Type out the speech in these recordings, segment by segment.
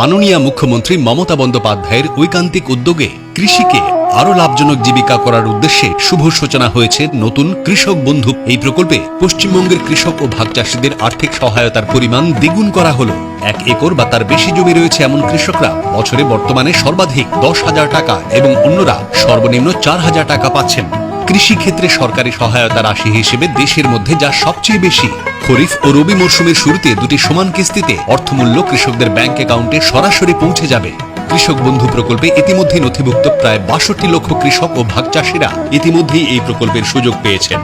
মাননীয় মুখ্যমন্ত্রী মমতা বন্দ্যোপাধ্যায়ের ঐকান্তিক উদ্যোগে কৃষিকে আরো লাভজনক জীবিকা করার উদ্দেশ্যে শুভ সূচনা হয়েছে নতুন কৃষক বন্ধু। এই প্রকল্পে পশ্চিমবঙ্গের কৃষক ও ভাগ চাষীদের আর্থিক সহায়তার পরিমাণ দ্বিগুণ করা হলো। 1 একর বা তার বেশি জমি রয়েছে এমন কৃষকরা বছরে বর্তমানে সর্বাধিক 10,000 টাকা এবং অন্যরা সর্বনিম্ন 4,000 টাকা পাচ্ছেন। কৃষি ক্ষেত্রে সরকারি সহায়তা রাশি হিসেবে দেশের মধ্যে যা সবচেয়ে বেশি। খরিফ ও রবি মরশুমের শুরুতে দুটি সমান কিস্তিতে অর্থমূল্য কৃষকদের ব্যাংক অ্যাকাউন্টে সরাসরি পৌঁছে যাবে। কৃষক বন্ধু প্রকল্পে ইতিমধ্যে নথিভুক্ত প্রায় 62 লক্ষ কৃষক ও ভাগ চাষীরা ইতিমধ্যেই এই প্রকল্পের সুযোগ পেয়েছেন।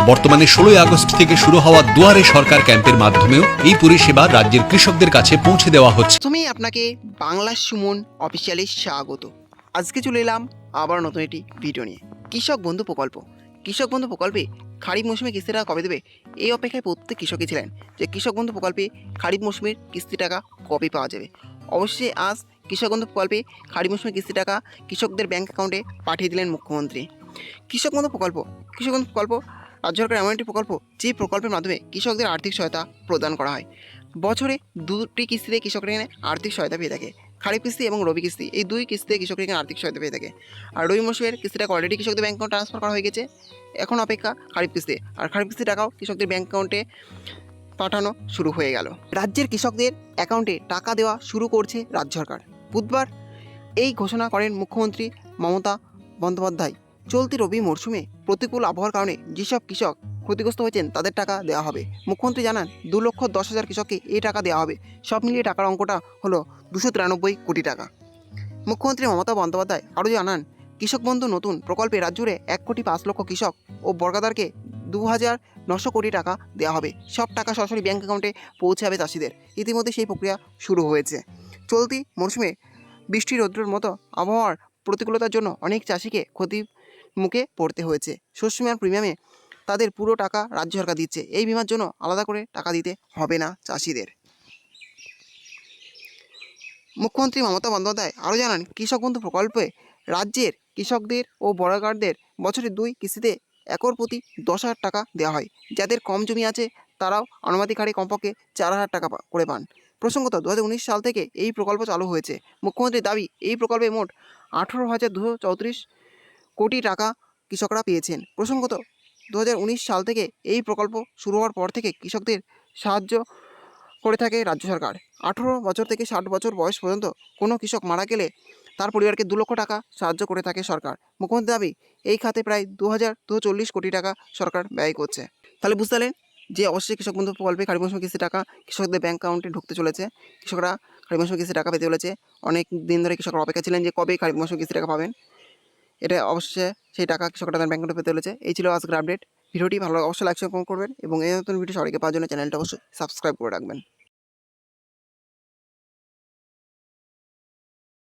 বর্তমানে 16 আগস্ট থেকে শুরু হওয়া দুয়ারে সরকার ক্যাম্পের মাধ্যমেও এই পরিষেবা রাজ্যের কৃষকদের কাছে পৌঁছে দেওয়া হচ্ছে। প্রথমেই আপনাকে বাংলা সুমন অফিসিয়ালি স্বাগত। আজকে চলে এলাম আবার নতুন একটি ভিডিও নিয়ে। কৃষক বন্ধু প্রকল্প। কৃষক বন্ধু প্রকল্পে খারিফ মৌসুমে কিস্তি টাকা কবে দেবে, এই অপেক্ষায় প্রত্যেক কৃষকই ছিলেন যে কৃষক বন্ধু প্রকল্পে খারিফ মৌসুমের কিস্তি টাকা কবে পাওয়া যাবে। অবশ্যই আজ কৃষক বন্ধু প্রকল্পে খারিফ মৌসুমের কিস্তি টাকা কৃষকদের ব্যাংক অ্যাকাউন্টে পাঠিয়ে দিলেন মুখ্যমন্ত্রী। কৃষক বন্ধু প্রকল্প রাজ্য সরকারের এমন একটি প্রকল্প যে প্রকল্পের মাধ্যমে কৃষকদের আর্থিক সহায়তা প্রদান করা হয়। বছরে দুটি কিস্তিতে কৃষকরা এখানে আর্থিক সহায়তা পেয়ে থাকে। খারিফ কিস্তি এবং রবি কিস্তি, এই দুই কিস্তিতে কৃষকরা এখানে আর্থিক সহায়তা পেয়ে থাকে। আর রবি মৌসুমের কিস্তিটা অলরেডি কৃষকদের ব্যাংক অ্যাকাউন্টে ট্রান্সফার করা হয়ে গেছে, এখন অপেক্ষা খারিফ কিস্তি। আর খারিফ কিস্তি টাকাও কৃষকদের ব্যাংক অ্যাকাউন্টে পাঠানো শুরু হয়ে গেল। রাজ্যের কৃষকদের অ্যাকাউন্টে টাকা দেওয়া শুরু করছে রাজ্য সরকার। বুধবার এই ঘোষণা করেন মুখ্যমন্ত্রী মমতা বন্দ্যোপাধ্যায়। চলতি রবি মরশুমে প্রতিকূল আবহাওয়ার কারণে যেসব কৃষক ক্ষতিগ্রস্ত হয়েছেন তাদের টাকা দেওয়া হবে। মুখ্যমন্ত্রী জানান 2,10,000 কৃষককে এই টাকা দেওয়া হবে। সব মিলিয়ে টাকার অঙ্কটা হলো 293 কোটি টাকা। মুখ্যমন্ত্রী মমতা বন্দ্যোপাধ্যায় আরও জানান, কৃষক বন্ধু নতুন প্রকল্পে রাজ্যে 1,05,00,000 কৃষক ও বর্গাদারকে 2,900 কোটি টাকা দেওয়া হবে। সব টাকা সরাসরি ব্যাংক অ্যাকাউন্টে পৌঁছে যাবে চাষিদের। ইতিমধ্যে সেই প্রক্রিয়া শুরু হয়েছে। চলতি মরশুমে বৃষ্টি রৌদ্রের মতো আবহাওয়ার প্রতিকূলতার জন্য অনেক চাষিকে ক্ষতির মুখে পড়তে হয়েছে। শস্য বিমার প্রিমিয়ামে তাদের পুরো টাকা রাজ্য সরকার দিচ্ছে। এই বিমার জন্য আলাদা করে টাকা দিতে হবে না চাষিদের। মুখ্যমন্ত্রী মমতা বন্দ্যোপাধ্যায় আরও জানান, কৃষক বন্ধু প্রকল্পে রাজ্যের কৃষকদের ও বর্গাদারদের বছরে 2 কিস্তিতে একর প্রতি 10,000 টাকা দেওয়া হয়। যাদের কম জমি আছে তারাও আনুমানিক হারে কমপক্ষে 4,000 টাকা করে পান। প্রসঙ্গত 2019 সাল থেকে এই প্রকল্প চালু হয়েছে। মুখ্যমন্ত্রীর দাবি, এই প্রকল্পে মোট 18,234 কোটি টাকা কৃষকরা পেয়েছেন। প্রসঙ্গত 2019 সাল থেকে এই প্রকল্প শুরু হওয়ার পর থেকে কৃষকদের সাহায্য করে থাকে রাজ্য সরকার। 18 বছর থেকে 60 বছর বয়স পর্যন্ত কোনো কৃষক মারা গেলে তার পরিবারকে 2 লক্ষ টাকা সাহায্য করে থাকে সরকার। মুখ্যমন্ত্রী দাবি, এই খাতে প্রায় 2,240 কোটি টাকা সরকার ব্যয় করছে। তাহলে বুঝতে পারলেন যে অবশ্যই কৃষক বন্ধু প্রকল্পে খারিফ মৌসুমে কিস্তি টাকা কৃষকদের ব্যাংক অ্যাকাউন্টে ঢুকতে চলেছে। কৃষকরা খারিফ মৌসুমে কিস্তি টাকা পেতে চলেছে। অনেক দিন ধরে কৃষকরা অপেক্ষা ছিলেন যে কবে খারিফ মৌসুমে কিস্তি টাকা পাবেন। এটা অবশ্যই সেই টাকা কৃষকরা তাদের ব্যাংক অ্যাকাউন্টে পেতে চলেছে। এই ছিল আজকের আপডেট। ভিডিওটি ভালো অবশ্যই লাইক শেয়ার করবেন এবং এই নতুন ভিডিও সবাইকে পাওয়ার জন্য চ্যানেলটা অবশ্যই সাবস্ক্রাইব করে রাখবেন।